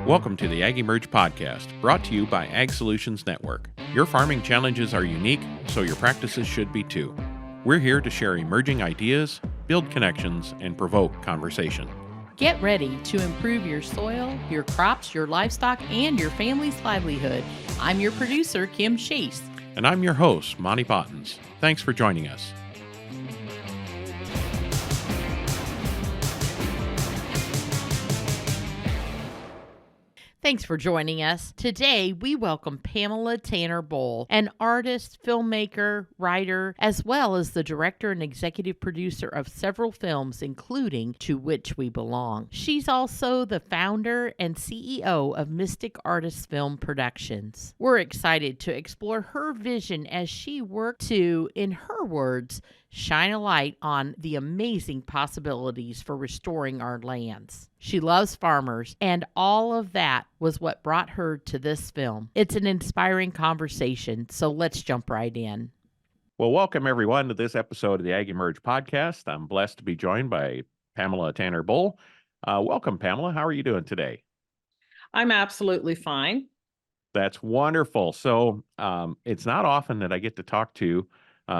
Welcome to the AgEmerge podcast, brought to you by Ag Solutions Network. Your farming challenges are unique, so your practices should be too. We're here to share emerging ideas, build connections, and provoke conversation. Get ready to improve your soil, your crops, your livestock, and your family's livelihood. I'm your producer, Kim Chase. And I'm your host, Monty Bottens. Thanks for joining us. Thanks for joining us. Today, we welcome Pamela Tanner Boll, an artist, filmmaker, writer, as well as the director and executive producer of several films, including To Which We Belong. She's also the founder and CEO of Mystic Artists Film Productions. We're excited to explore her vision as she worked to, in her words, shine a light on the amazing possibilities for restoring our lands. She loves farmers, and all of that was what brought her to this film. It's an inspiring conversation, so let's jump right in. Well, welcome everyone to this episode of the AgEmerge podcast. I'm blessed to be joined by Pamela Tanner Boll. Welcome, Pamela. How are you doing today? I'm absolutely fine. That's wonderful. So it's not often that I get to talk to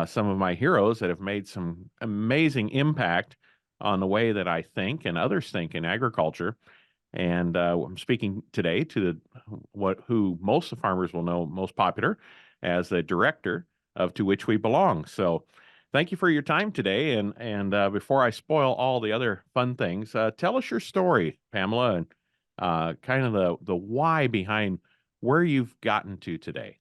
some of my heroes that have made some amazing impact on the way that I think and others think in agriculture. And I'm speaking today to who most of the farmers will know most popular as the director of To Which We Belong. So thank you for your time today. And before I spoil all the other fun things, tell us your story, Pamela, and kind of the why behind where you've gotten to today.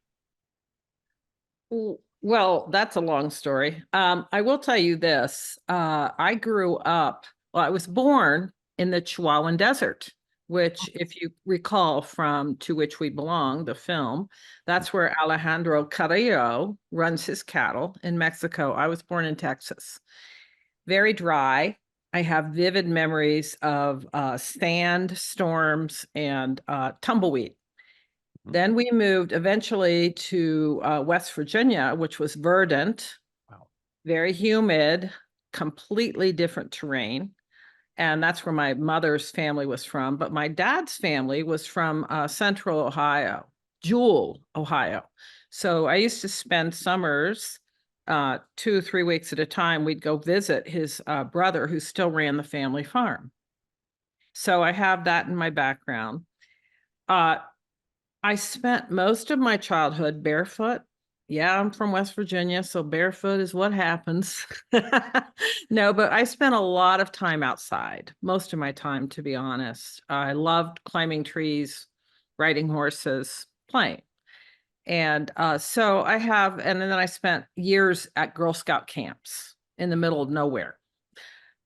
Well, that's a long story. I will tell you this. I grew up, I was born in the Chihuahuan Desert, which, if you recall from To Which We Belong, the film, that's where Alejandro Carrillo runs his cattle in Mexico. I was born in Texas. Very dry. I have vivid memories of sand storms and tumbleweed. Then we moved eventually to West Virginia, which was verdant, very humid, completely different terrain. And that's where my mother's family was from. But my dad's family was from Central Ohio, Jewell, Ohio. So I used to spend summers 2 or 3 weeks at a time. We'd go visit his brother who still ran the family farm. So I have that in my background. I spent most of my childhood barefoot. Yeah, I'm from West Virginia, so barefoot is what happens. No, but I spent a lot of time outside, most of my time, to be honest. I loved climbing trees, riding horses, playing. And so I have, and then I spent years at Girl Scout camps in the middle of nowhere.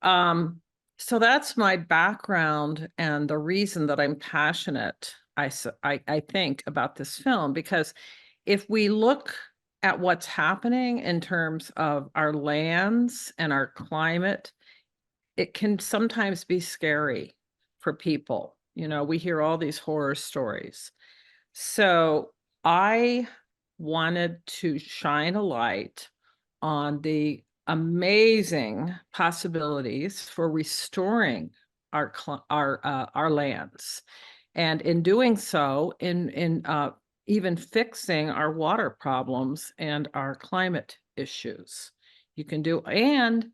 So that's my background and the reason that I'm passionate, I think, about this film, because if we look at what's happening in terms of our lands and our climate, it can sometimes be scary for people. You know, we hear all these horror stories. So I wanted to shine a light on the amazing possibilities for restoring our lands. And in doing so, in even fixing our water problems and our climate issues, you can do. And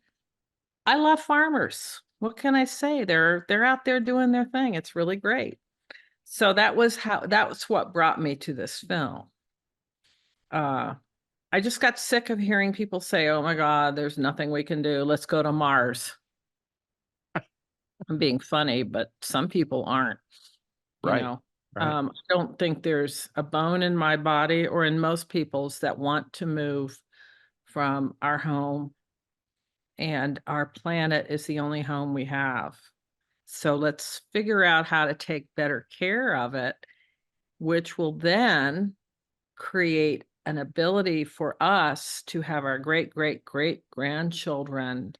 I love farmers. What can I say? They're out there doing their thing. It's really great. So that was what brought me to this film. I just got sick of hearing people say, "Oh my God, there's nothing we can do. Let's go to Mars." I'm being funny, but some people aren't. You know, I don't think there's a bone in my body or in most people's that want to move from our home, and our planet is the only home we have. So let's figure out how to take better care of it, which will then create an ability for us to have our great grandchildren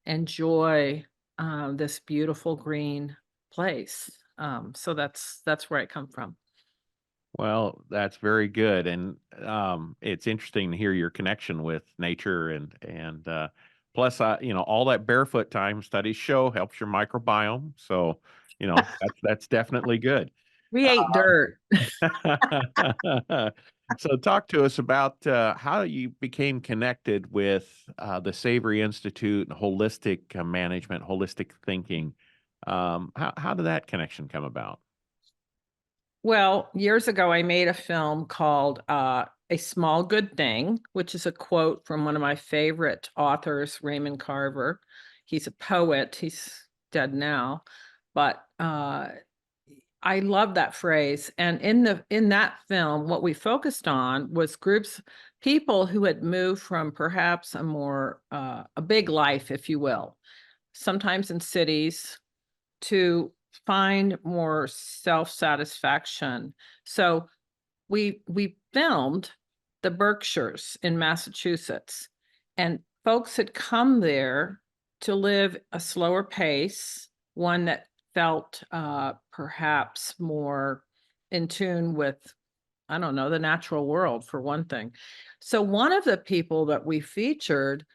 enjoy this beautiful green place. So that's where I come from. Well, that's very good, and it's interesting to hear your connection with nature, and plus, all that barefoot time studies show helps your microbiome. So, that's definitely good. We ate dirt. So talk to us about how you became connected with the Savory Institute and holistic management, holistic thinking. How did that connection come about? Well, years ago, I made a film called A Small Good Thing, which is a quote from one of my favorite authors, Raymond Carver. He's a poet. He's dead now, but I love that phrase. And in that film, what we focused on was people who had moved from perhaps a big life, if you will, sometimes in cities, to find more self-satisfaction. So we filmed the Berkshires in Massachusetts, and folks had come there to live a slower pace, one that felt perhaps more in tune with, I don't know, the natural world, for one thing. So one of the people that we featured,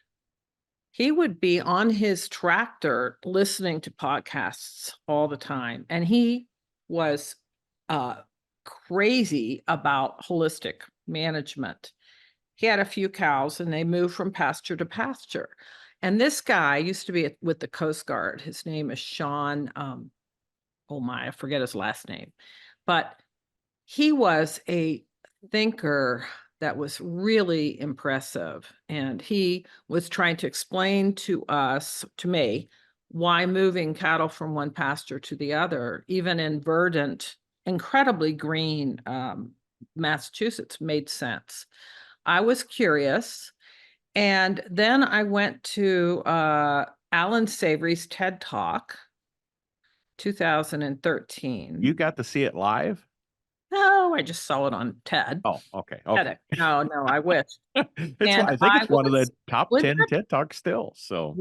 he would be on his tractor listening to podcasts all the time. And he was crazy about holistic management. He had a few cows and they moved from pasture to pasture. And this guy used to be with the Coast Guard. His name is Sean. Oh my, I forget his last name. But he was a thinker that was really impressive. And he was trying to explain to me, why moving cattle from one pasture to the other, even in verdant, incredibly green Massachusetts, made sense. I was curious. And then I went to Alan Savory's TED Talk, 2013. You got to see it live? No, I just saw it on TED. Oh, okay. Okay. No, I wish. It's And I think it's one of the top was 10 it? TED Talks still. So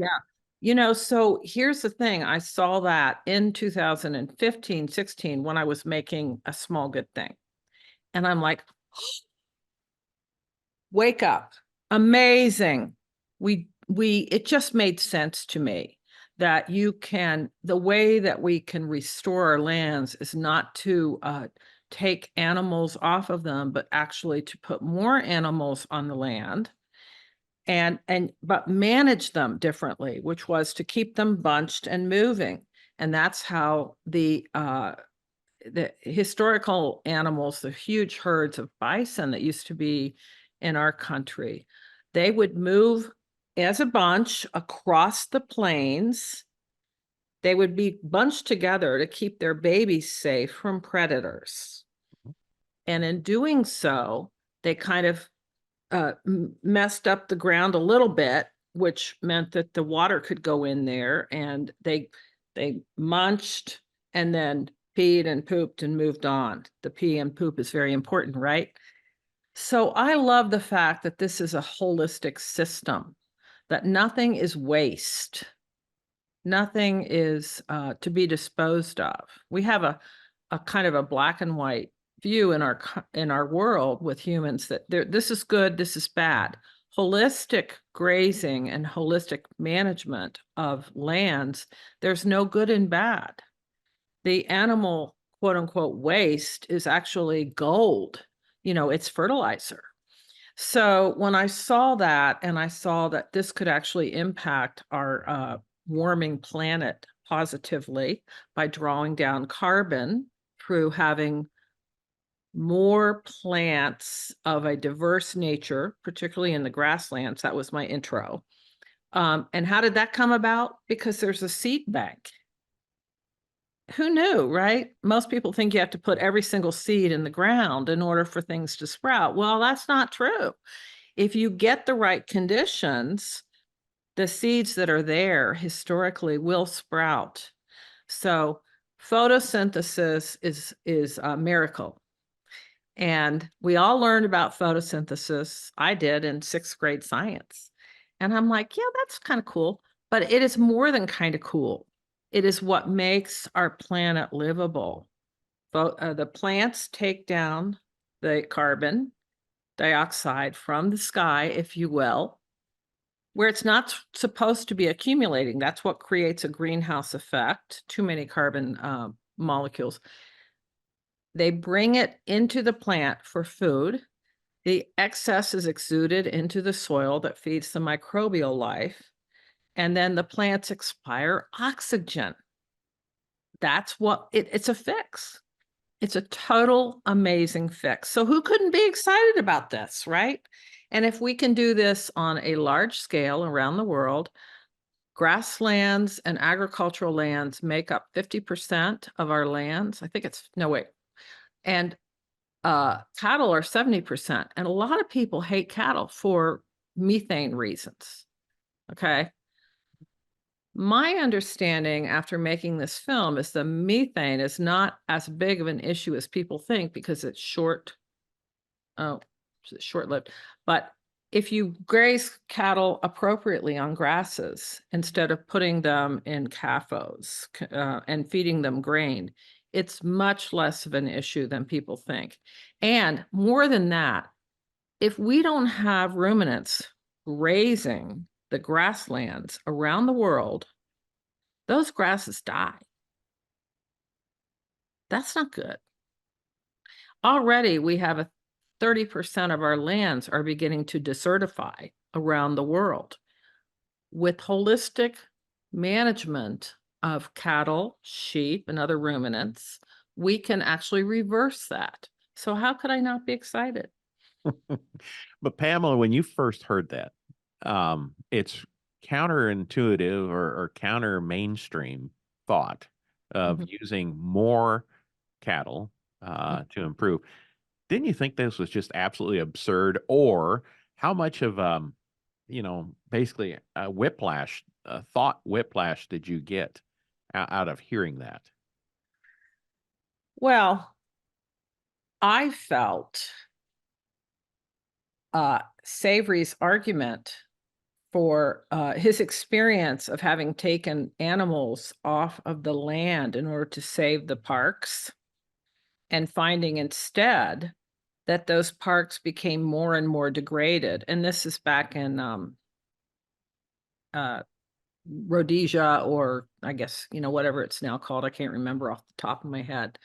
Yeah. So here's the thing. I saw that in 2015, 16, when I was making A Small Good Thing. And I'm like, wake up. Amazing. It just made sense to me that the way that we can restore our lands is not to take animals off of them, but actually to put more animals on the land but manage them differently, which was to keep them bunched and moving. And that's how the historical animals, the huge herds of bison that used to be in our country, they would move as a bunch across the plains. They would be bunched together to keep their babies safe from predators. And in doing so, they kind of messed up the ground a little bit, which meant that the water could go in there, and they munched and then peed and pooped and moved on. The pee and poop is very important, right? So I love the fact that this is a holistic system, that nothing is waste. Nothing is to be disposed of. We have a kind of a black and white view in our world with humans, that this is good, this is bad. Holistic grazing and holistic management of lands, there's no good and bad. The animal, quote unquote, waste is actually gold. It's fertilizer. So when I saw that, and I saw that this could actually impact our warming planet positively by drawing down carbon through having more plants of a diverse nature, particularly in the grasslands. That was my intro. And how did that come about? Because there's a seed bank. Who knew, right? Most people think you have to put every single seed in the ground in order for things to sprout. Well, that's not true. If you get the right conditions, the seeds that are there historically will sprout. So photosynthesis is a miracle. And we all learned about photosynthesis. I did in 6th grade science. And I'm like, yeah, that's kind of cool. But it is more than kind of cool. It is what makes our planet livable. The plants take down the carbon dioxide from the sky, if you will, where it's not supposed to be accumulating. That's what creates a greenhouse effect, too many carbon molecules. They bring it into the plant for food. The excess is exuded into the soil that feeds the microbial life. And then the plants expire oxygen. That's what it's a fix. It's a total amazing fix. So who couldn't be excited about this, right? And if we can do this on a large scale around the world, grasslands and agricultural lands make up 50% of our lands. I think it's, no, wait. And cattle are 70%. And a lot of people hate cattle for methane reasons. Okay. My understanding after making this film is the methane is not as big of an issue as people think because it's short-lived. But if you graze cattle appropriately on grasses, instead of putting them in CAFOs and feeding them grain, it's much less of an issue than people think. And more than that, if we don't have ruminants grazing the grasslands around the world, those grasses die. That's not good. Already we have a 30% of our lands are beginning to desertify around the world. With holistic management of cattle, sheep, and other ruminants, we can actually reverse that. So how could I not be excited? But Pamela, when you first heard that, it's counterintuitive or counter mainstream thought of using more cattle to improve. Didn't you think this was just absolutely absurd? Or how much of basically a whiplash, thought whiplash did you get out of hearing that? Well, I felt Savory's argument for his experience of having taken animals off of the land in order to save the parks and finding instead that those parks became more and more degraded. And this is back in Rhodesia, or I guess, whatever it's now called. I can't remember off the top of my head.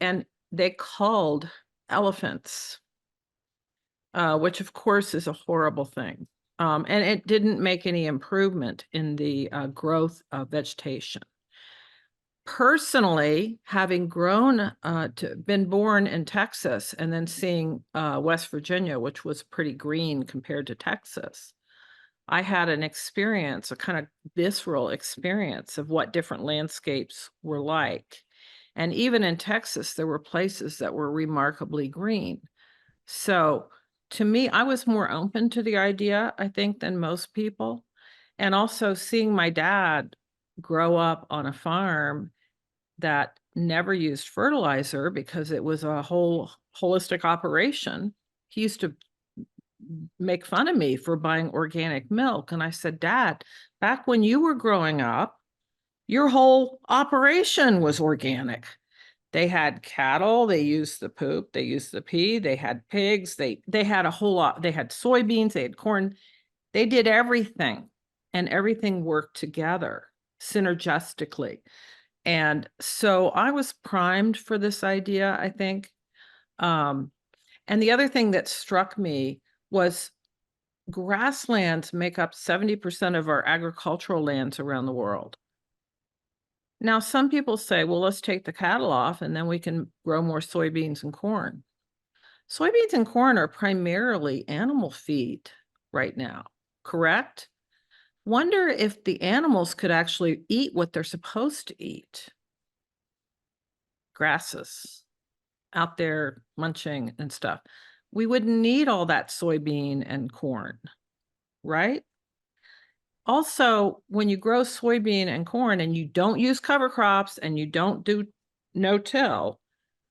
And they called elephants, which of course is a horrible thing. And it didn't make any improvement in the growth of vegetation. Personally, having been born in Texas and then seeing West Virginia, which was pretty green compared to Texas, I had an experience, a kind of visceral experience of what different landscapes were like. And even in Texas, there were places that were remarkably green. So to me, I was more open to the idea, I think, than most people. And also seeing my dad grow up on a farm that never used fertilizer because it was a whole holistic operation. He used to make fun of me for buying organic milk. And I said, Dad, back when you were growing up, your whole operation was organic. They had cattle, they used the poop, they used the pee, they had pigs, they had a whole lot, they had soybeans, they had corn, they did everything, and everything worked together synergistically. And so I was primed for this idea, I think. And the other thing that struck me was grasslands make up 70% of our agricultural lands around the world. Now, some people say, well, let's take the cattle off and then we can grow more soybeans and corn. Soybeans and corn are primarily animal feed right now, correct? Wonder if the animals could actually eat what they're supposed to eat. Grasses out there munching and stuff. We wouldn't need all that soybean and corn, right? Also, when you grow soybean and corn and you don't use cover crops and you don't do no-till,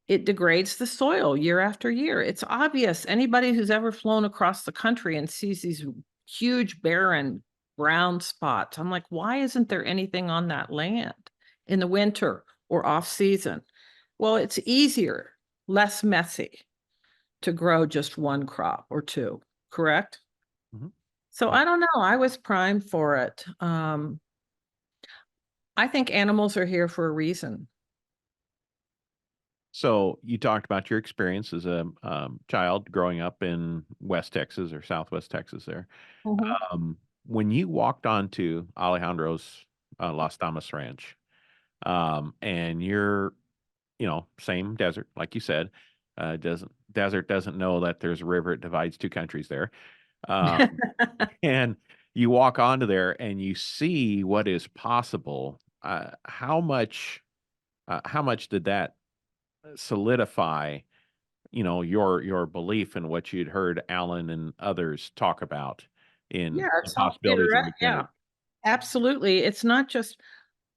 it degrades the soil year after year. It's obvious. Anybody who's ever flown across the country and sees these huge barren brown spots, I'm like, why isn't there anything on that land in the winter or off season? Well, it's easier, less messy to grow just one crop or two, correct? So I don't know. I was primed for it. I think animals are here for a reason. So you talked about your experience as a child growing up in West Texas or Southwest Texas there. Mhm. When you walked onto Alejandro's Las Damas Ranch, and you're, same desert, like you said, doesn't desert doesn't know that there's a river. It divides two countries there. And you walk onto there and you see what is possible. How much did that solidify, your belief in what you'd heard Alan and others talk about in Yeah, the it's all possibilities of the yeah, desert? absolutely. It's not just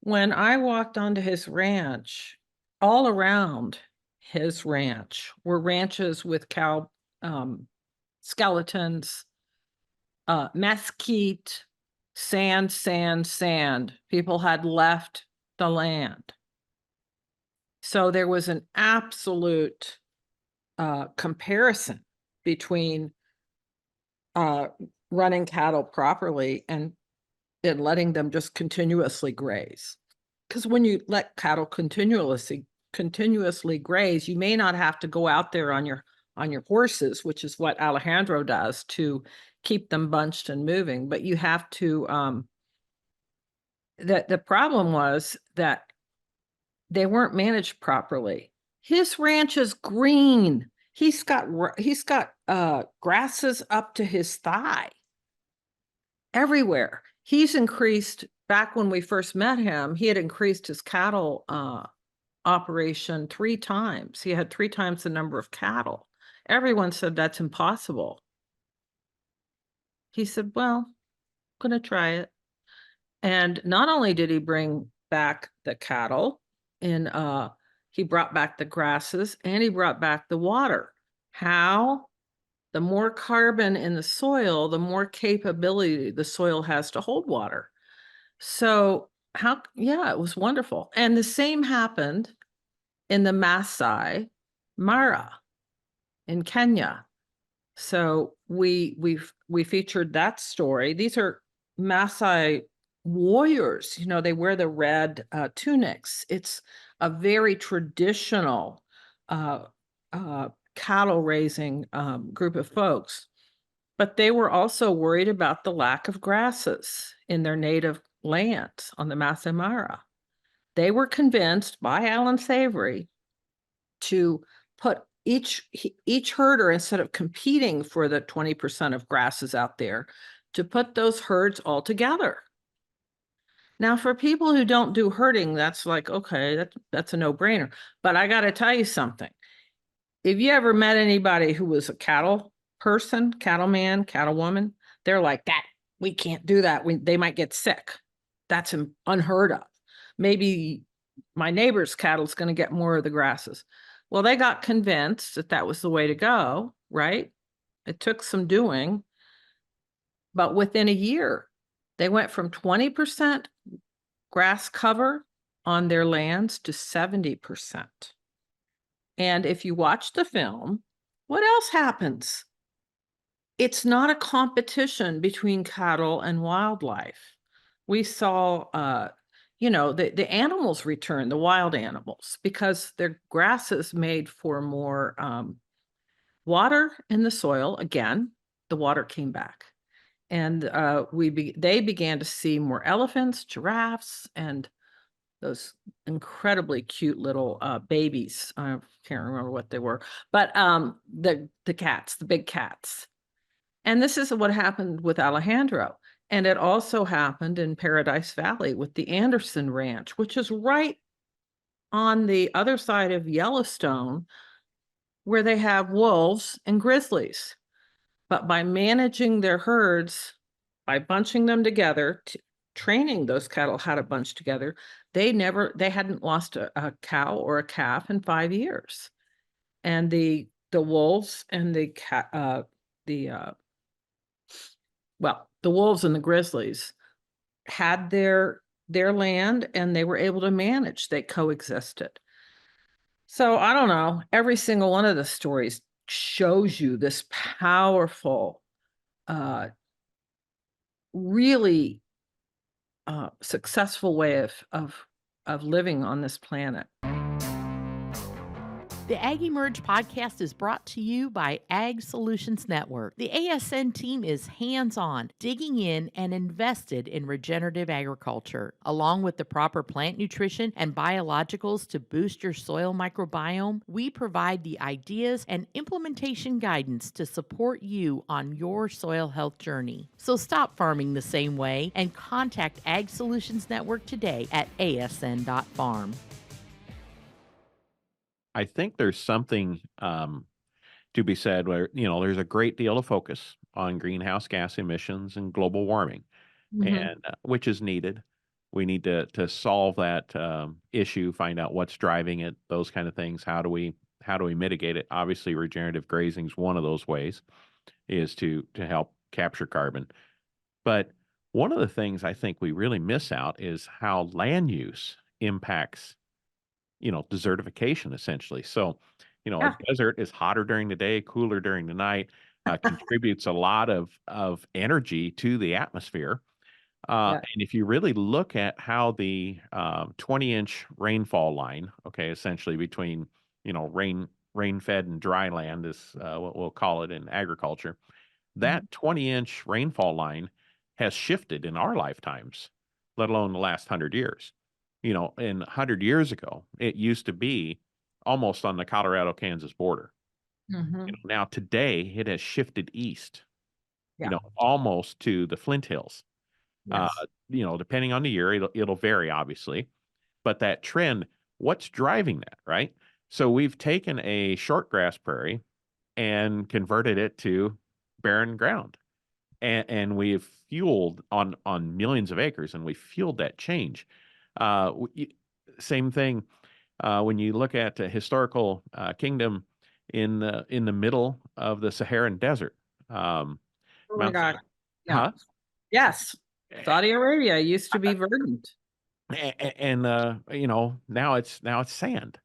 when I walked onto his ranch, all around his ranch were ranches with cow skeletons, mesquite, sand, sand, sand. People had left the land. So there was an absolute comparison between running cattle properly and letting them just continuously graze. Because when you let cattle continuously graze, you may not have to go out there on your horses, which is what Alejandro does to keep them bunched and moving. But you have to the problem was that they weren't managed properly. His ranch is green. He's got grasses up to his thigh everywhere. He's increased, back when we first met him, he had increased his cattle operation 3 times. He had 3 times the number of cattle. Everyone said that's impossible. He said, well, I'm gonna try it. And not only did he bring back the cattle, and he brought back the grasses, and he brought back the water. How? The more carbon in the soil, the more capability the soil has to hold water. So yeah, it was wonderful. And the same happened in the Maasai Mara in Kenya. So we featured that story. These are Maasai warriors. They wear the red tunics. It's a very traditional uh, cattle raising group of folks. But they were also worried about the lack of grasses in their native lands on the Masai Mara. They were convinced by Alan Savory to put each herder, instead of competing for the 20% of grasses out there, to put those herds all together. Now, for people who don't do herding, that's like, okay, that's a no-brainer. But I got to tell you something. If you ever met anybody who was a cattle person, cattleman, cattlewoman, they're like, that we can't do that. They might get sick. That's unheard of. Maybe my neighbor's cattle's going to get more of the grasses. Well, they got convinced that that was the way to go, right? It took some doing, but within a year, they went from 20% grass cover on their lands to 70%. And if you watch the film, what else happens? It's not a competition between cattle and wildlife. We saw, the animals return, the wild animals, because their grasses made for more water in the soil. Again, the water came back. And they began to see more elephants, giraffes, and those incredibly cute little babies. I can't remember what they were, but the cats, the big cats. And this is what happened with Alejandro. And it also happened in Paradise Valley with the Anderson Ranch, which is right on the other side of Yellowstone, where they have wolves and grizzlies. But by managing their herds, by bunching them together, training those cattle how to bunch together, they hadn't lost a cow or a calf in 5 years. And the wolves and the wolves and the grizzlies had their land, and they were able to manage. They coexisted. So I don't know, every single one of the stories shows you this powerful, really successful way of living on this planet. The AgEmerge podcast is brought to you by Ag Solutions Network. The ASN team is hands-on, digging in and invested in regenerative agriculture. Along with the proper plant nutrition and biologicals to boost your soil microbiome, we provide the ideas and implementation guidance to support you on your soil health journey. So stop farming the same way and contact Ag Solutions Network today at asn.farm. I think there's something to be said where, there's a great deal of focus on greenhouse gas emissions and global warming, and which is needed. We need to solve that issue, find out what's driving it, those kind of things. How do we mitigate it? Obviously, regenerative grazing is one of those ways, is to help capture carbon. But one of the things I think we really miss out is how land use impacts desertification, essentially. So, Yeah. a desert is hotter during the day, cooler during the night, contributes a lot of energy to the atmosphere. Yeah. And if you really look at how the 20-inch rainfall line, okay, essentially between, rain-fed and dry land is what we'll call it in agriculture, that 20-inch rainfall line has shifted in our lifetimes, let alone the last 100 years. And 100 years ago, it used to be almost on the Colorado-Kansas border. Now today, it has shifted east, Yeah. almost to the Flint Hills. Yes. Depending on the year, it'll vary, obviously. But that trend, what's driving that, right? So we've taken a shortgrass prairie and converted it to barren ground. And we've fueled on millions of acres, and we fueled that change. Same thing when you look at a historical kingdom in the middle of the Saharan desert. Oh my Mount God. Yeah. Huh? Yes. Saudi Arabia used to be verdant. And now it's sand.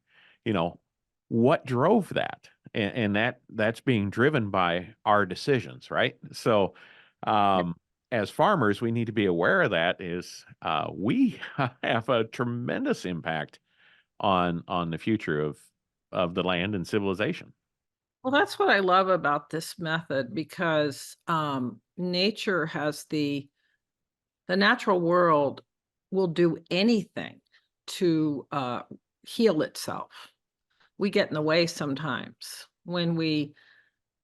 What drove that? And that's being driven by our decisions, right? So as farmers, we need to be aware of that. Is we have a tremendous impact on the future of the land and civilization. Well, that's what I love about this method, because nature has the natural world will do anything to heal itself. We get in the way sometimes when we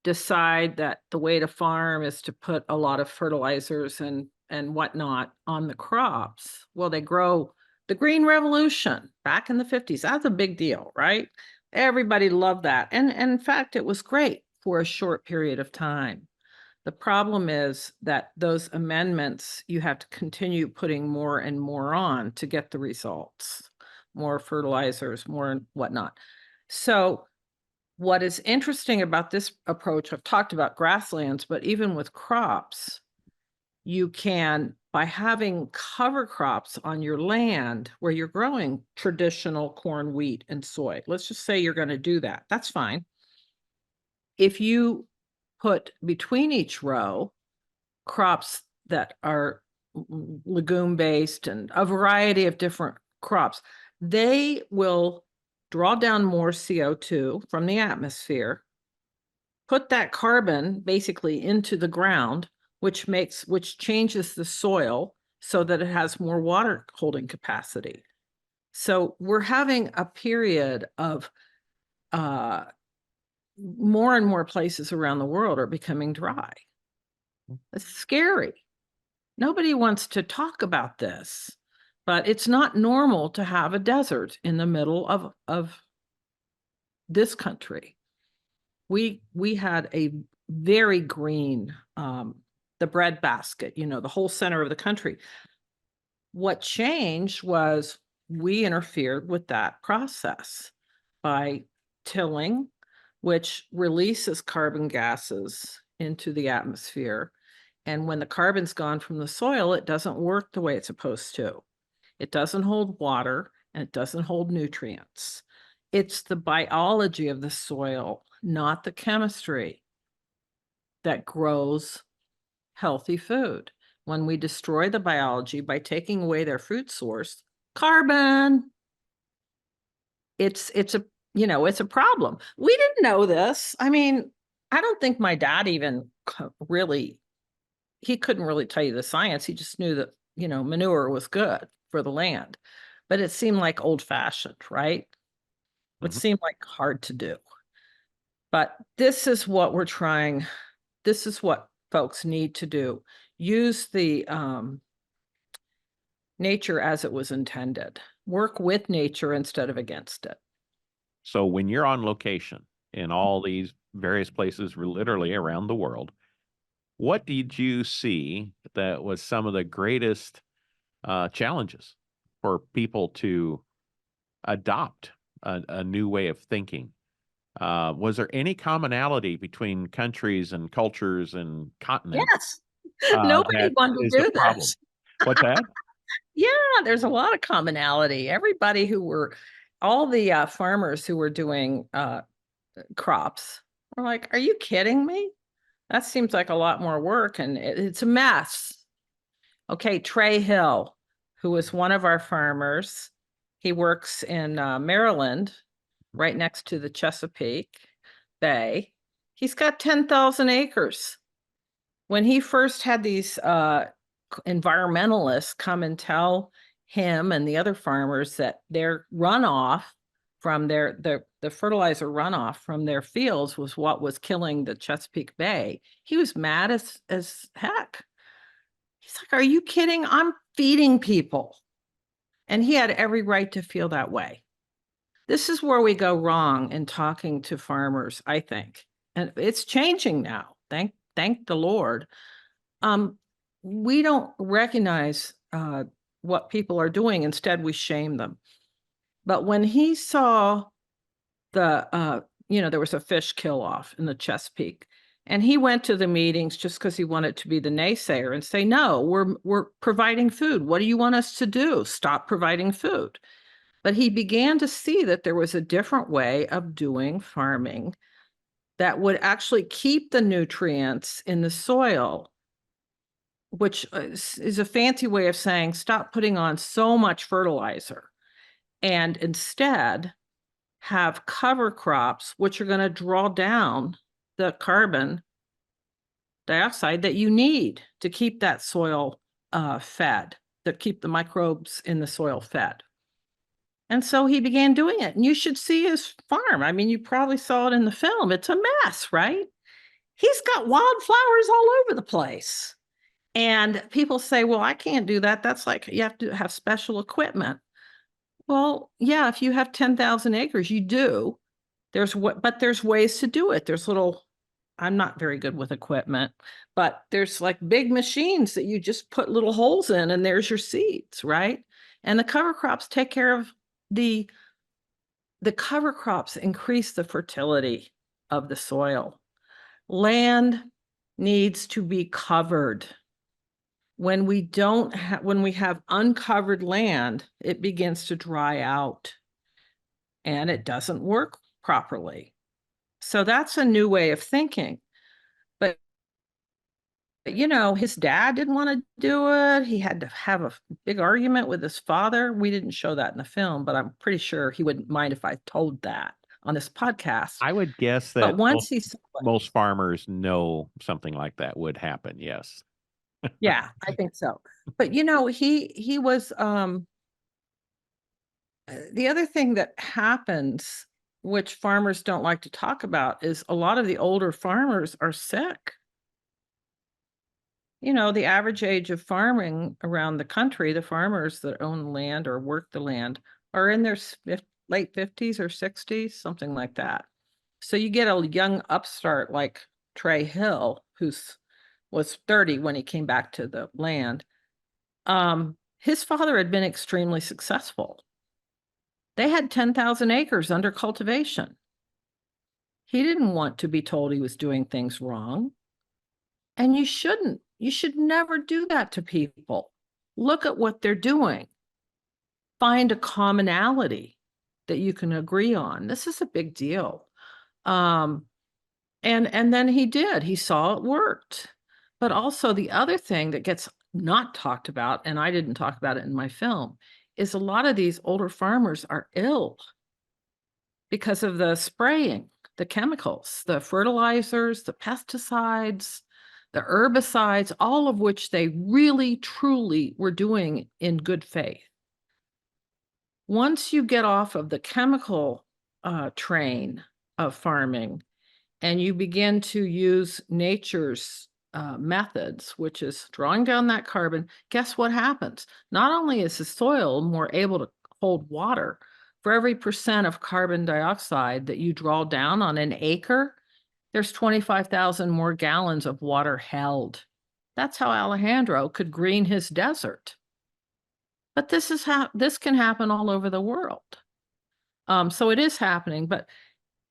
decide that the way to farm is to put a lot of fertilizers and whatnot on the crops. Well, they grow. The Green Revolution back in the 50s, that's a big deal, right? Everybody loved that. And in fact, it was great for a short period of time. The problem is that those amendments, you have to continue putting more and more on to get the results, more fertilizers, more and whatnot. So what is interesting about this approach, I've talked about grasslands, but even with crops, you can, by having cover crops on your land where you're growing traditional corn, wheat, and soy. Let's just say you're going to do that. That's fine. If you put between each row crops that are legume-based and a variety of different crops, they will draw down more CO2 from the atmosphere, put that carbon basically into the ground, which changes the soil so that it has more water holding capacity. So we're having a period of more and more places around the world are becoming dry. It's scary. Nobody wants to talk about this, but it's not normal to have a desert in the middle of this country. We had a very green, the breadbasket, the whole center of the country. What changed was we interfered with that process by tilling, which releases carbon gases into the atmosphere. And when the carbon's gone from the soil, it doesn't work the way it's supposed to. It doesn't hold water and it doesn't hold nutrients. It's the biology of the soil, not the chemistry, that grows healthy food. When we destroy the biology by taking away their food source, carbon, it's it's a problem. We didn't know this. I mean, I don't think my dad even really, he couldn't really tell you the science. He just knew that, manure was good for the land, but it seemed like old fashioned, right? It Mhm. seemed like hard to do. But this is what we're trying. This is what folks need to do. Use the nature as it was intended. Work with nature instead of against it. So when you're on location in all these various places literally around the world, what did you see that was some of the greatest challenges for people to adopt a new way of thinking? Was there any commonality between countries and cultures and continents Yes. Nobody that wanted is to a do problem? this. What's that? Yeah, there's a lot of commonality. Everybody all the farmers who were doing crops were like, are you kidding me? That seems like a lot more work and it's a mess. Okay, Trey Hill, who was one of our farmers, he works in Maryland, right next to the Chesapeake Bay. He's got 10,000 acres. When he first had these environmentalists come and tell him and the other farmers that their runoff from the fertilizer runoff from their fields was what was killing the Chesapeake Bay, he was mad as heck. He's like, are you kidding? I'm feeding people. And he had every right to feel that way. This is where we go wrong in talking to farmers, I think. And it's changing now. Thank the Lord. We don't recognize what people are doing. Instead, we shame them. But when he saw there was a fish kill off in the Chesapeake, and he went to the meetings just because he wanted to be the naysayer and say, no, we're providing food. What do you want us to do? Stop providing food. But he began to see that there was a different way of doing farming that would actually keep the nutrients in the soil, which is a fancy way of saying stop putting on so much fertilizer and instead have cover crops, which are going to draw down the carbon dioxide that you need to keep that soil fed, to keep the microbes in the soil fed. And so he began doing it. And you should see his farm. I mean, you probably saw it in the film. It's a mess, right? He's got wildflowers all over the place. And people say, well, I can't do that. That's like you have to have special equipment. Well, yeah, if you have 10,000 acres, you do. But there's ways to do it. I'm not very good with equipment, but there's like big machines that you just put little holes in and there's your seeds, right? And the cover crops take care of the cover crops increase the fertility of the soil. Land needs to be covered. When we have uncovered land, it begins to dry out and it doesn't work properly. So that's a new way of thinking. But his dad didn't want to do it. He had to have a big argument with his father. We didn't show that in the film, but I'm pretty sure he wouldn't mind if I told that on this podcast. I would guess But that once he saw it, most farmers know something like that would happen. Yes. yeah, I think so. But he was the other thing that happens, which farmers don't like to talk about, is a lot of the older farmers are sick. The average age of farming around the country, the farmers that own land or work the land are in their late 50s or 60s, something like that. So you get a young upstart like Trey Hill, was 30 when he came back to the land. His father had been extremely successful. They had 10,000 acres under cultivation. He didn't want to be told he was doing things wrong. And you shouldn't. You should never do that to people. Look at what they're doing. Find a commonality that you can agree on. This is a big deal. And then he did. He saw it worked. But also the other thing that gets not talked about, and I didn't talk about it in my film, is a lot of these older farmers are ill because of the spraying, the chemicals, the fertilizers, the pesticides, the herbicides, all of which they really, truly were doing in good faith. Once you get off of the chemical train of farming and you begin to use nature's methods, which is drawing down that carbon, guess what happens? Not only is the soil more able to hold water, for every percent of carbon dioxide that you draw down on an acre, there's 25,000 more gallons of water held. That's how Alejandro could green his desert. But this is how this can happen all over the world. So it is happening, but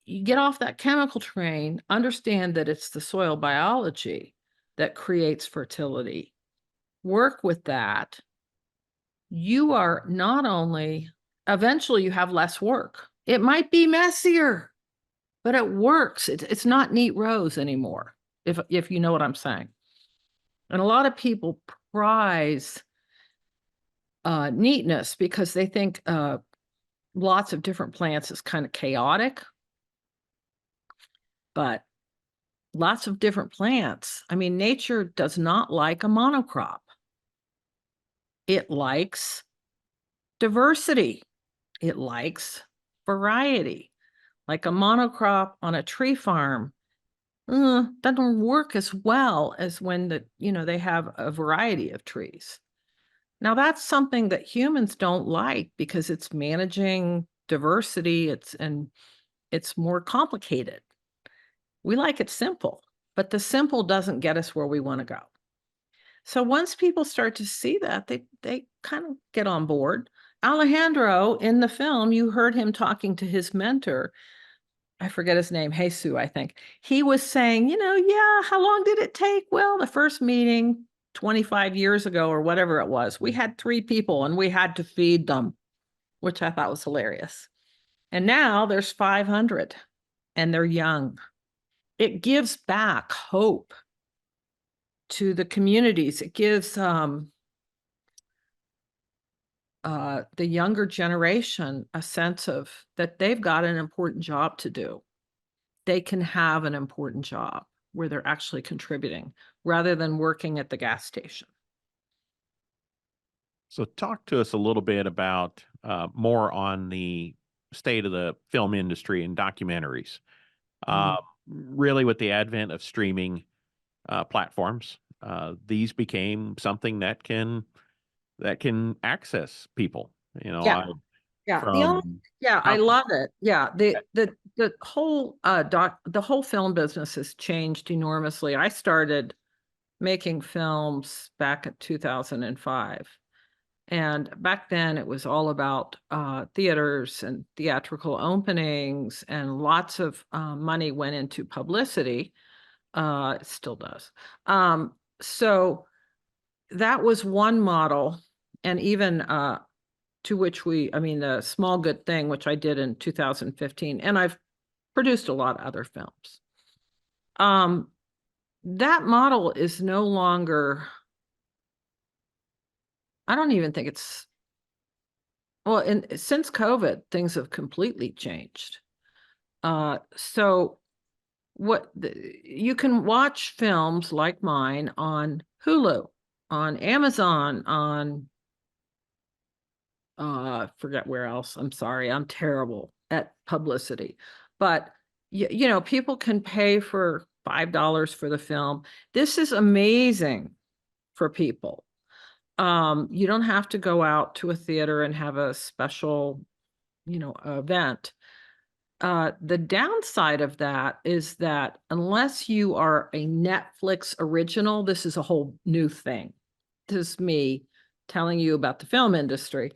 you get off that chemical train, understand that it's the soil biology that creates fertility. Work with that. You are not only, eventually you have less work. It might be messier, but it works. It's not neat rows anymore, if you know what I'm saying. And a lot of people prize neatness because they think lots of different plants is kind of chaotic. But lots of different plants. I mean, nature does not like a monocrop. It likes diversity. It likes variety. Like a monocrop on a tree farm doesn't work as well as when they have a variety of trees. Now that's something that humans don't like because it's managing diversity. It's more complicated. We like it simple, but the simple doesn't get us where we want to go. So once people start to see that, they kind of get on board. Alejandro, in the film, you heard him talking to his mentor. I forget his name, Jesus, I think. He was saying, yeah, how long did it take? Well, the first meeting 25 years ago or whatever it was, we had 3 people and we had to feed them, which I thought was hilarious. And now there's 500 and they're young. It gives back hope to the communities. It gives the younger generation a sense of that they've got an important job to do. They can have an important job where they're actually contributing rather than working at the gas station. So talk to us a little bit about more on the state of the film industry and documentaries. Really, with the advent of streaming platforms, these became something that can access people. Yeah. I love it. Yeah, the whole the whole film business has changed enormously. I started making films back in 2005. And back then it was all about theaters and theatrical openings, and lots of money went into publicity. It still does. So that was one model. And even to which the Small Good Thing, which I did in 2015, and I've produced a lot of other films. That model is no longer, I don't even think it's, well, since COVID, things have completely changed. So you can watch films like mine on Hulu, on Amazon, on forget where else. I'm sorry, I'm terrible at publicity. But people can pay for $5 for the film. This is amazing for people. You don't have to go out to a theater and have a special, event. The downside of that is that unless you are a Netflix original, this is a whole new thing. This is me telling you about the film industry.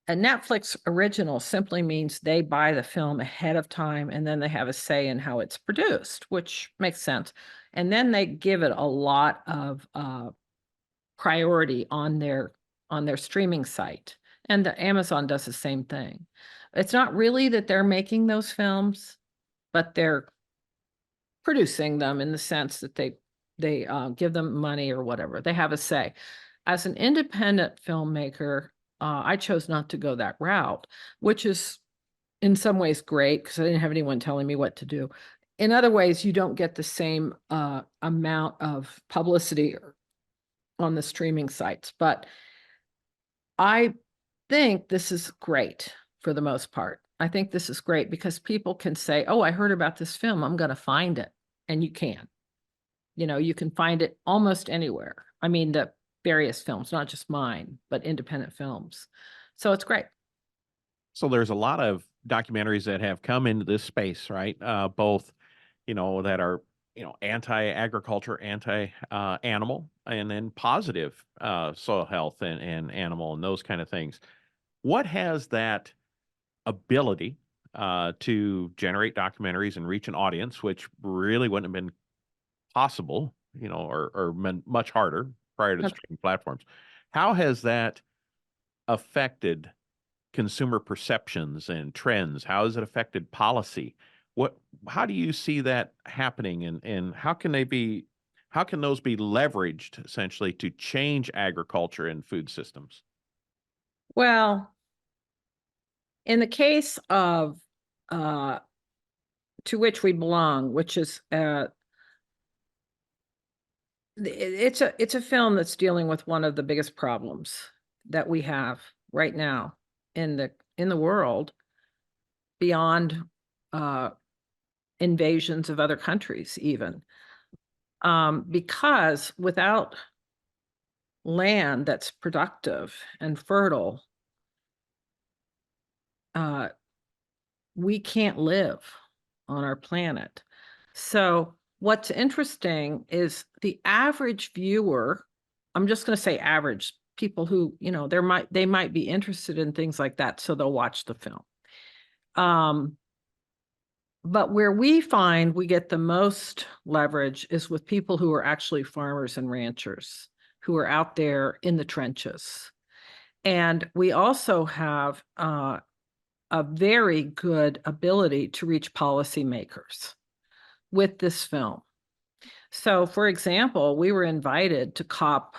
A Netflix original simply means they buy the film ahead of time and then they have a say in how it's produced, which makes sense. And then they give it a lot of priority on their streaming site. And the Amazon does the same thing. It's not really that they're making those films, but they're producing them in the sense that they give them money or whatever. They have a say. As an independent filmmaker, I chose not to go that route, which is in some ways great because I didn't have anyone telling me what to do. In other ways, you don't get the same amount of publicity on the streaming sites. But I think this is great for the most part. I think this is great because people can say, oh, I heard about this film. I'm going to find it. And you can. You can find it almost anywhere. I mean, the various films, not just mine, but independent films. So it's great. So there's a lot of documentaries that have come into this space, right? Both, that are, anti-agriculture, anti-animal, and then positive soil health and animal and those kind of things. What has that ability to generate documentaries and reach an audience, which really wouldn't have been possible, or much harder prior to the Okay. streaming platforms? How has that affected consumer perceptions and trends? How has it affected policy? How do you see that happening, and how can those be leveraged essentially to change agriculture and food systems? Well, in the case of To Which We Belong, which is it's a film that's dealing with one of the biggest problems that we have right now in the world, beyond invasions of other countries even, because without land that's productive and fertile, we can't live on our planet. So what's interesting is the average viewer, I'm just going to say average, people who, they might be interested in things like that, so they'll watch the film. But where we find we get the most leverage is with people who are actually farmers and ranchers, who are out there in the trenches. And we also have a very good ability to reach policymakers with this film. So, for example, we were invited to COP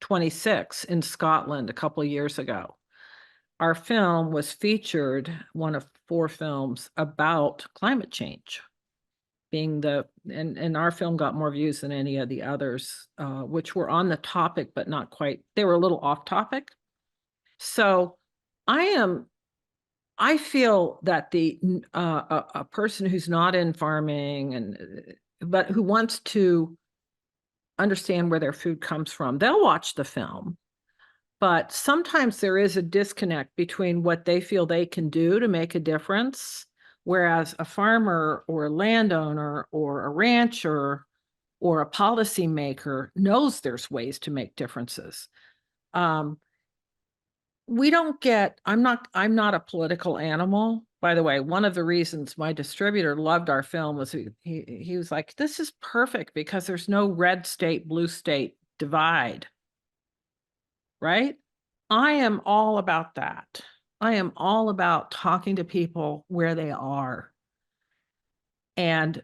26 in Scotland a couple of years ago. Our film was featured, one of 4 films about climate change, being and our film got more views than any of the others, which were on the topic, but not quite. They were a little off topic. So I feel that a person who's not in farming but who wants to understand where their food comes from, they'll watch the film. But sometimes there is a disconnect between what they feel they can do to make a difference, whereas a farmer or a landowner or a rancher or a policymaker knows there's ways to make differences. We don't get, I'm not a political animal. By the way, one of the reasons my distributor loved our film was he was like, this is perfect because there's no red state, blue state divide. Right? I am all about that. I am all about talking to people where they are and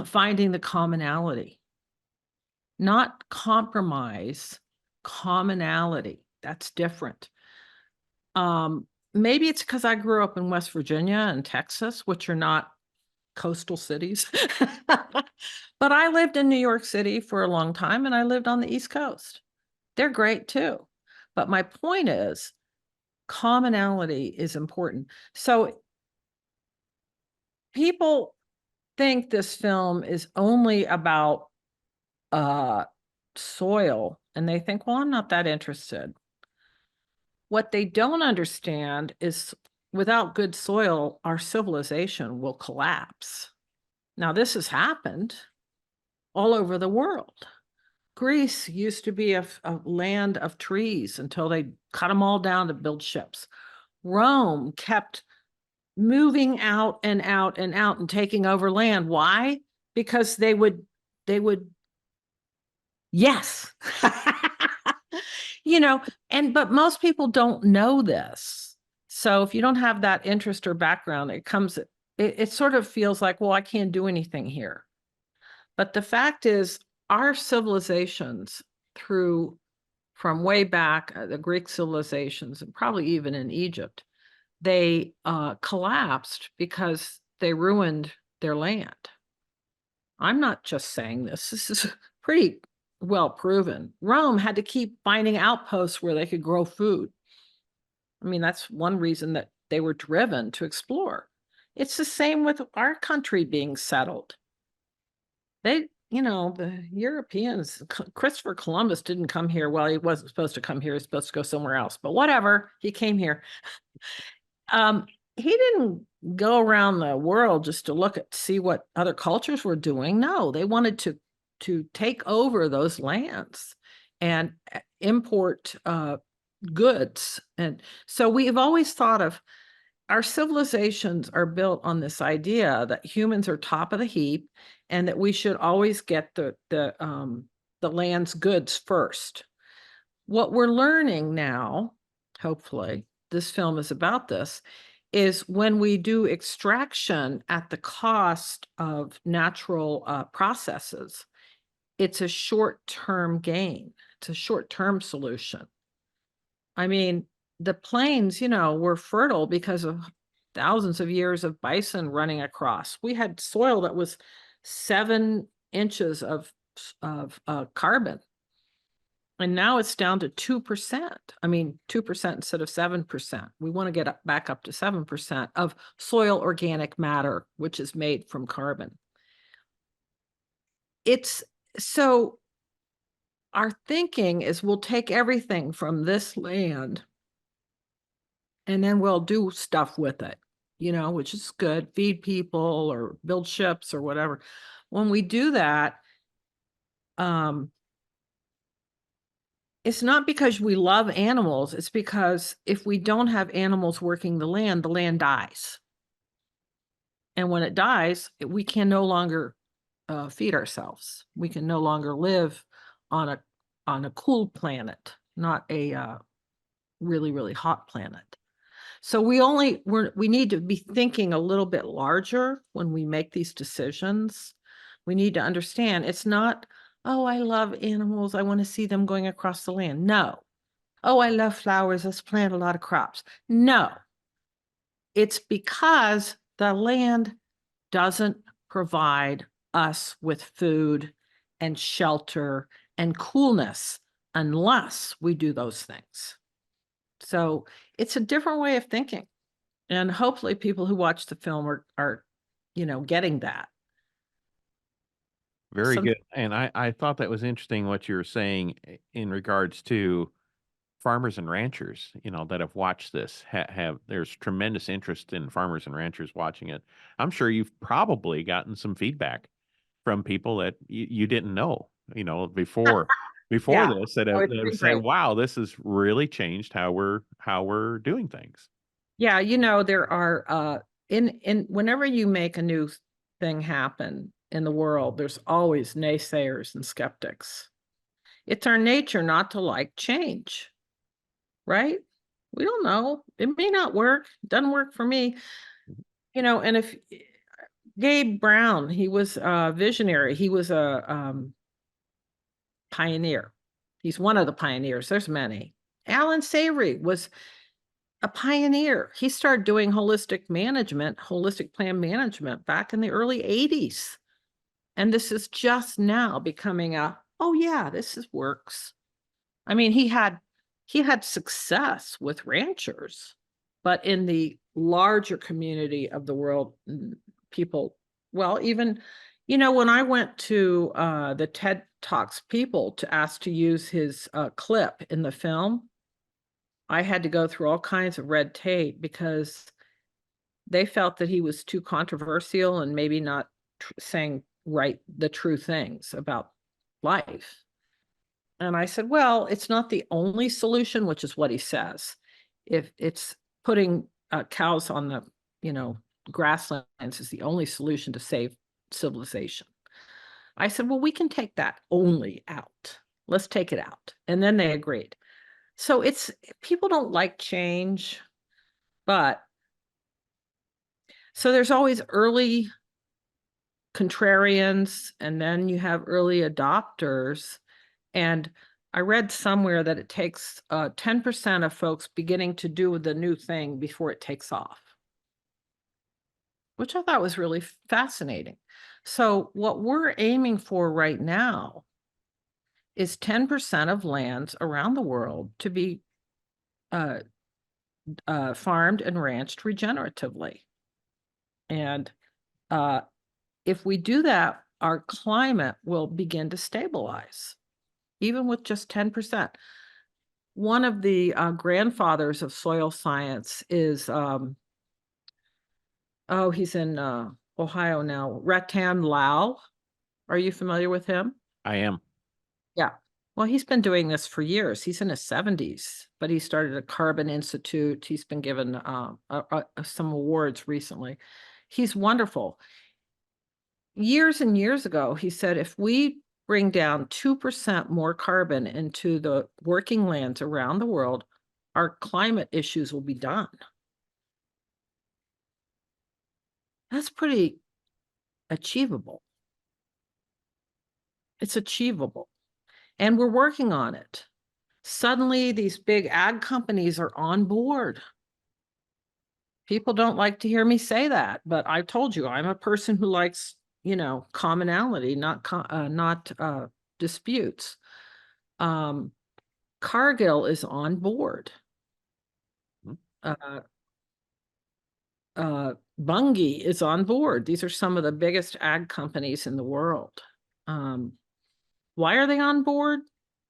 finding the commonality, not compromise, commonality. That's different. Maybe it's because I grew up in West Virginia and Texas, which are not coastal cities. But I lived in New York City for a long time, and I lived on the East Coast. They're great too. But my point is, commonality is important. So people think this film is only about soil, and they think, well, I'm not that interested. What they don't understand is without good soil, our civilization will collapse. Now, this has happened all over the world. Greece used to be a land of trees until they cut them all down to build ships. Rome kept moving out and out and out and taking over land. Why? Because they would, yes. But most people don't know this. So if you don't have that interest or background, it sort of feels like, well, I can't do anything here. But the fact is, our civilizations from way back, the Greek civilizations, and probably even in Egypt, they collapsed because they ruined their land. I'm not just saying this. This is pretty well proven. Rome had to keep finding outposts where they could grow food. I mean, that's one reason that they were driven to explore. It's the same with our country being settled. The Europeans, Christopher Columbus didn't come here. Well, he wasn't supposed to come here. He was supposed to go somewhere else, but whatever, he came here. He didn't go around the world just to see what other cultures were doing. No, they wanted to take over those lands and import goods. And so we've always thought of our civilizations are built on this idea that humans are top of the heap and that we should always get the land's goods first. What we're learning now, hopefully, this film is about this, is when we do extraction at the cost of natural processes, it's a short-term gain. It's a short-term solution. I mean, the plains, were fertile because of thousands of years of bison running across. We had soil that was 7 inches of carbon. And now it's down to 2%. I mean, 2% instead of 7%. We want to get back up to 7% of soil organic matter, which is made from carbon. So our thinking is we'll take everything from this land and then we'll do stuff with it, which is good, feed people or build ships or whatever. When we do that, it's not because we love animals. It's because if we don't have animals working the land dies. And when it dies, we can no longer feed ourselves. We can no longer live on a cool planet, not a really, really hot planet. So we need to be thinking a little bit larger when we make these decisions. We need to understand it's not, oh, I love animals, I want to see them going across the land. No. Oh, I love flowers, let's plant a lot of crops. No. It's because the land doesn't provide us with food and shelter and coolness unless we do those things. So it's a different way of thinking. And hopefully people who watch the film are getting that. Very good. And I thought that was interesting what you were saying in regards to farmers and ranchers, that have watched this. There's tremendous interest in farmers and ranchers watching it. I'm sure you've probably gotten some feedback from people that you didn't know, before Yeah. this that have said, wow, this has really changed how we're doing things. Yeah, there are whenever you make a new thing happen in the world, there's always naysayers and skeptics. It's our nature not to like change, right? We don't know. It may not work. It doesn't work for me. And if Gabe Brown, he was a visionary. He was a pioneer. He's one of the pioneers. There's many. Alan Savory was a pioneer. He started doing holistic plan management back in the early 80s. And this is just now becoming oh yeah, works. I mean, he had success with ranchers, but in the larger community of the world, people, well, even, when I went to the TED Talks people to ask to use his clip in the film, I had to go through all kinds of red tape because they felt that he was too controversial and maybe not saying the true things about life. And I said, well, it's not the only solution, which is what he says. If it's putting cows on the, grasslands is the only solution to save civilization. I said, well, we can take that only out. Let's take it out. And then they agreed. So people don't like change, but so there's always early contrarians, and then you have early adopters. And I read somewhere that it takes 10% of folks beginning to do the new thing before it takes off, which I thought was really fascinating. So what we're aiming for right now is 10% of lands around the world to be farmed and ranched regeneratively. And if we do that, our climate will begin to stabilize, even with just 10%. One of the grandfathers of soil science is, he's in Ohio now, Ratan Lau. Are you familiar with him? I am. Yeah. Well, he's been doing this for years. He's in his 70s, but he started a Carbon Institute. He's been given some awards recently. He's wonderful. Years and years ago, he said, if we bring down 2% more carbon into the working lands around the world, our climate issues will be done. That's pretty achievable. It's achievable. And we're working on it. Suddenly, these big ag companies are on board. People don't like to hear me say that, but I told you, I'm a person who likes, commonality, not disputes. Cargill is on board. Bunge is on board. These are some of the biggest ag companies in the world. Why are they on board?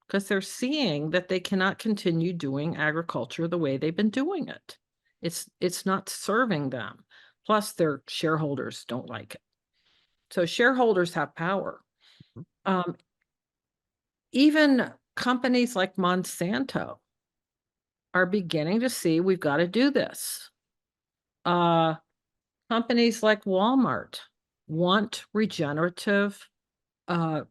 Because they're seeing that they cannot continue doing agriculture the way they've been doing it. It's not serving them. Plus, their shareholders don't like it. So shareholders have power. Even companies like Monsanto are beginning to see we've got to do this. Companies like Walmart want regenerative, a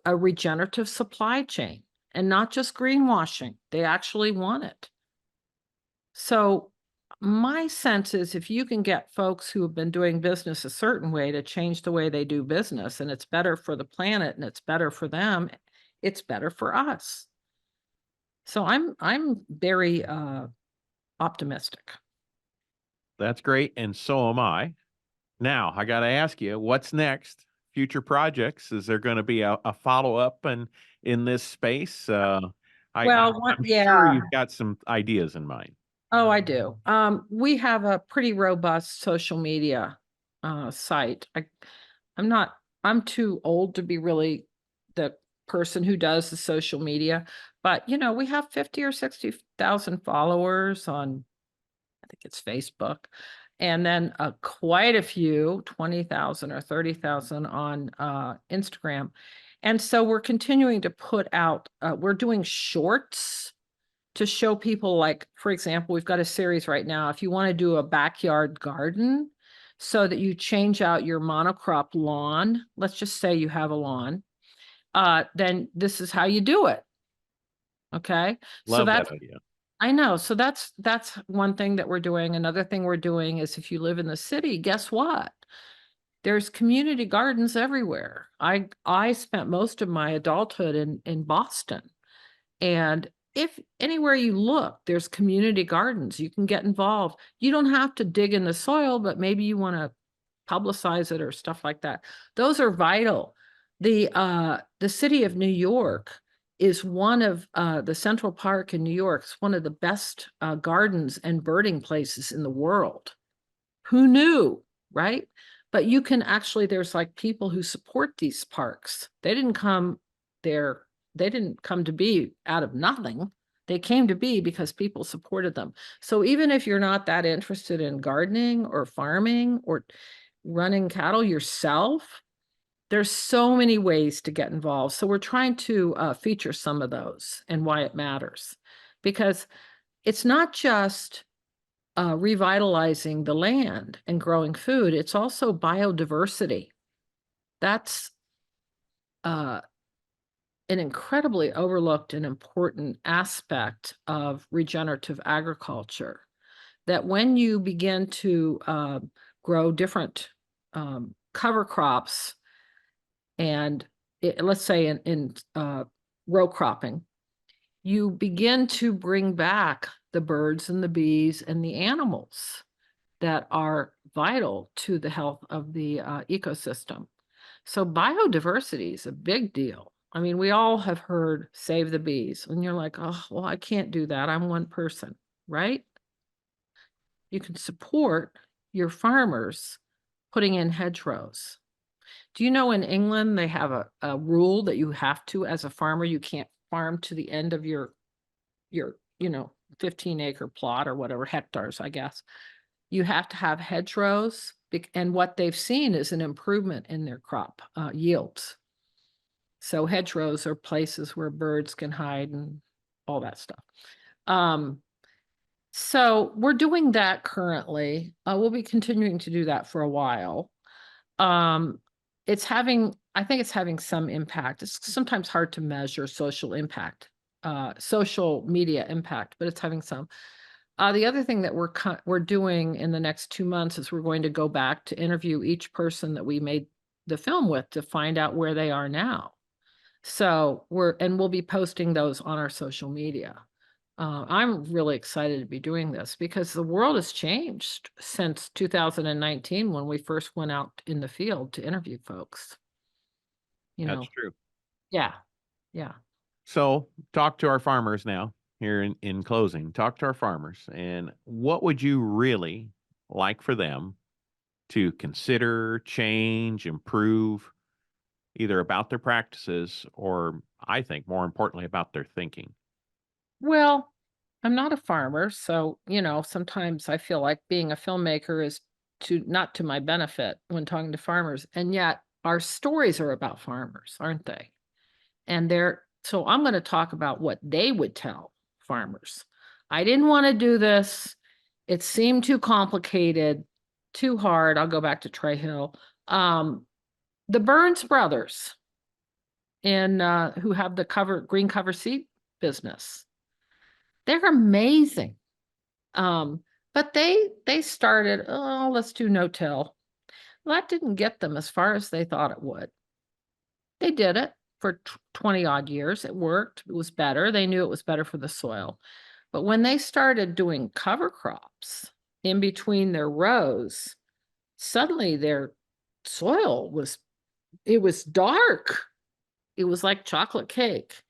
regenerative supply chain, and not just greenwashing. They actually want it. So my sense is if you can get folks who have been doing business a certain way to change the way they do business, and it's better for the planet and it's better for them, it's better for us. So I'm very optimistic. That's great. And so am I. Now, I got to ask you, what's next? Future projects? Is there going to be a follow-up in this space? I'm sure yeah. you've got some ideas in mind. Oh, I do. We have a pretty robust social media site. I'm too old to be really the person who does the social media, but we have 50 or 60,000 followers on, I think it's Facebook, and then quite a few, 20,000 or 30,000 on Instagram. And so we're continuing to put out, we're doing shorts to show people, like, for example, we've got a series right now. If you want to do a backyard garden so that you change out your monocrop lawn, let's just say you have a lawn, then this is how you do it. Okay. So Love that's, that idea. I know. So that's one thing that we're doing. Another thing we're doing is if you live in the city, guess what? There's community gardens everywhere. I spent most of my adulthood in Boston. And if anywhere you look, there's community gardens, you can get involved. You don't have to dig in the soil, but maybe you want to publicize it or stuff like that. Those are vital. The city of New York is one of the Central Park in New York is one of the best gardens and birding places in the world. Who knew, right? But you can actually, there's like people who support these parks. They didn't come there, they didn't come to be out of nothing. They came to be because people supported them. So even if you're not that interested in gardening or farming or running cattle yourself, there's so many ways to get involved. So we're trying to feature some of those and why it matters, because it's not just revitalizing the land and growing food, it's also biodiversity. That's an incredibly overlooked and important aspect of regenerative agriculture. That when you begin to grow different cover crops, and let's say in row cropping, you begin to bring back the birds and the bees and the animals that are vital to the health of the ecosystem. So biodiversity is a big deal. I mean, we all have heard save the bees, and you're like, oh, well, I can't do that. I'm one person, right? You can support your farmers putting in hedgerows. Do you know in England they have a rule that you have to, as a farmer, you can't farm to the end of your 15-acre plot or whatever, hectares, I guess. You have to have hedgerows, and what they've seen is an improvement in their crop yields. So hedgerows are places where birds can hide and all that stuff. So we're doing that currently. We'll be continuing to do that for a while. I think it's having some impact. It's sometimes hard to measure social impact, social media impact, but it's having some. The other thing that we're doing in the next 2 months is we're going to go back to interview each person that we made the film with to find out where they are now. So we'll be posting those on our social media. I'm really excited to be doing this because the world has changed since 2019 when we first went out in the field to interview folks. That's true. Yeah. Yeah. So talk to our farmers now here in closing. Talk to our farmers, and what would you really like for them to consider, change, improve, either about their practices or, I think, more importantly, about their thinking? Well, I'm not a farmer, so, sometimes I feel like being a filmmaker is not to my benefit when talking to farmers. And yet our stories are about farmers, aren't they? So I'm going to talk about what they would tell farmers. I didn't want to do this. It seemed too complicated, too hard. I'll go back to Trey Hill. The Burns brothers who have the green cover seat business. They're amazing. But they started, oh, let's do no-till. Well, that didn't get them as far as they thought it would. They did it for 20 odd years. It worked. It was better. They knew it was better for the soil. But when they started doing cover crops in between their rows, suddenly their soil was dark. It was like chocolate cake.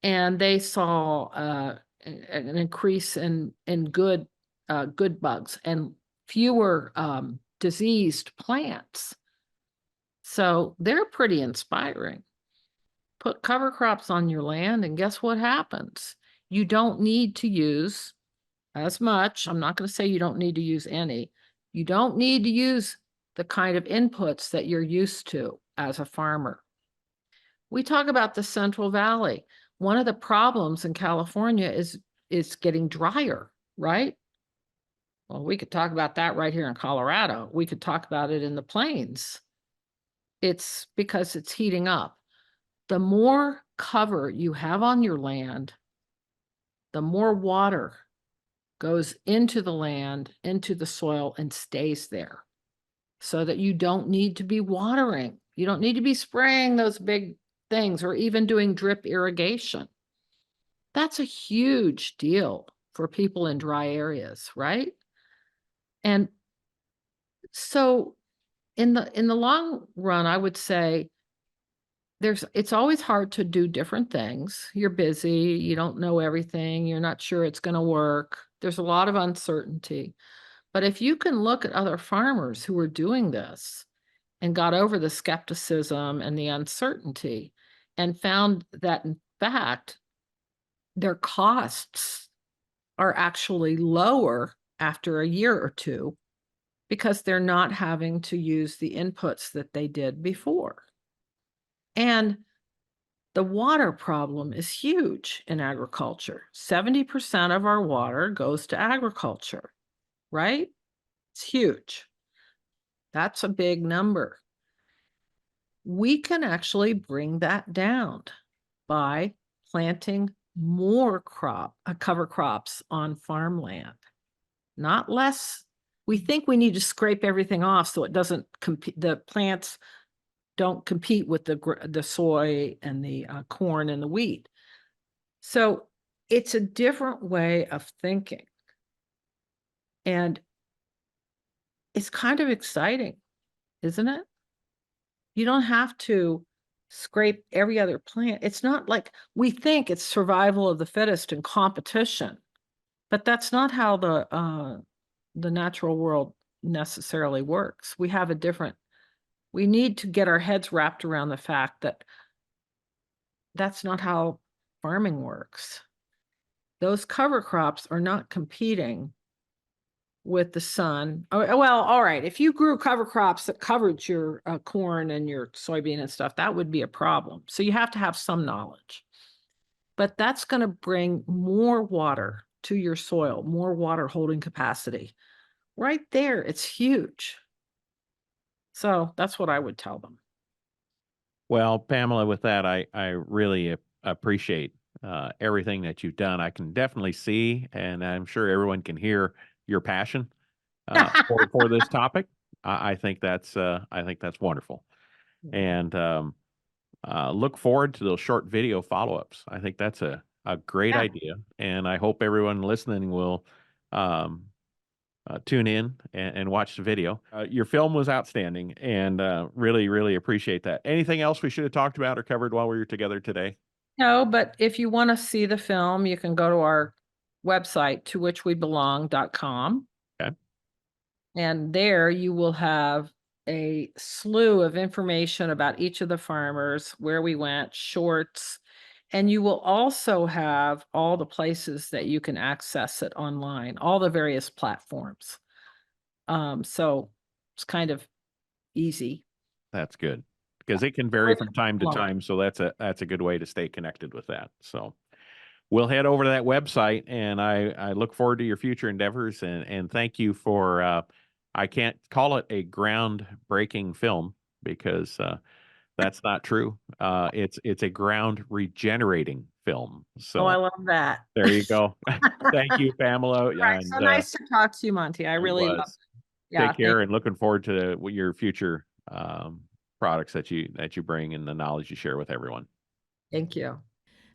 And they saw an increase in good bugs and fewer diseased plants. So they're pretty inspiring. Put cover crops on your land, and guess what happens? You don't need to use as much. I'm not going to say you don't need to use any. You don't need to use the kind of inputs that you're used to as a farmer. We talk about the Central Valley. One of the problems in California is getting drier, right? Well, we could talk about that right here in Colorado. We could talk about it in the plains. It's because it's heating up. The more cover you have on your land, the more water goes into the land, into the soil, and stays there, so that you don't need to be watering. You don't need to be spraying those big things or even doing drip irrigation. That's a huge deal for people in dry areas, right? And so in the long run, I would say it's always hard to do different things. You're busy, you don't know everything, you're not sure it's going to work. There's a lot of uncertainty. But if you can look at other farmers who are doing this and got over the skepticism and the uncertainty and found that, in fact, their costs are actually lower after a year or two because they're not having to use the inputs that they did before. And the water problem is huge in agriculture. 70% of our water goes to agriculture, right? It's huge. That's a big number. We can actually bring that down by planting more cover crops on farmland, not less. We think we need to scrape everything off so it doesn't compete. The plants don't compete with the soy and the corn and the wheat. So it's a different way of thinking. And it's kind of exciting, isn't it? You don't have to scrape every other plant. It's not like we think it's survival of the fittest and competition, but that's not how the natural world necessarily works. We need to get our heads wrapped around the fact that that's not how farming works. Those cover crops are not competing with the sun. Oh, well, all right. If you grew cover crops that covered your corn and your soybean and stuff, that would be a problem. So you have to have some knowledge. But that's going to bring more water to your soil, more water holding capacity. Right there, it's huge. So that's what I would tell them. Well, Pamela, with that, I really appreciate everything that you've done. I can definitely see, and I'm sure everyone can hear your passion for this topic. I think that's wonderful, and look forward to those short video follow-ups. I think that's a great idea, and I hope everyone listening will tune in and watch the video. Your film was outstanding, and really, really appreciate that. Anything else we should have talked about or covered while we were together today? No, but if you want to see the film, you can go to our website, towhicwebelong.com. Okay. And there you will have a slew of information about each of the farmers, where we went, shorts, and you will also have all the places that you can access it online, all the various platforms. So it's kind of easy. That's good, because it can vary from time to time. So that's a good way to stay connected with that. So we'll head over to that website, and I look forward to your future endeavors, and thank you for, I can't call it a groundbreaking film because that's not true. It's a ground regenerating film. Oh, I So love that. there you go. Thank you, Pamela. Right, so nice to talk to you, Monty. I it really love was. it. Yeah, Take care, and looking forward to your future products that you bring and the knowledge you share with everyone. thank you.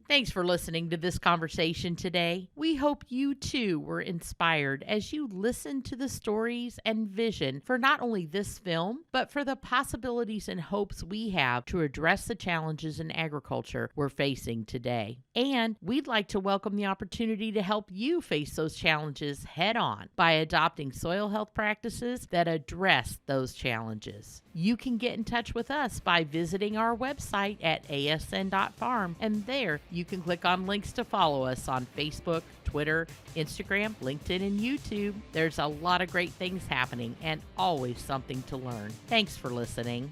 Thanks for listening to this conversation today. We hope you too were inspired as you listened to the stories and vision for not only this film, but for the possibilities and hopes we have to address the challenges in agriculture we're facing today. And we'd like to welcome the opportunity to help you face those challenges head on by adopting soil health practices that address those challenges. You can get in touch with us by visiting our website at asn.farm, and there you can click on links to follow us on Facebook, Twitter, Instagram, LinkedIn, and YouTube. There's a lot of great things happening and always something to learn. Thanks for listening.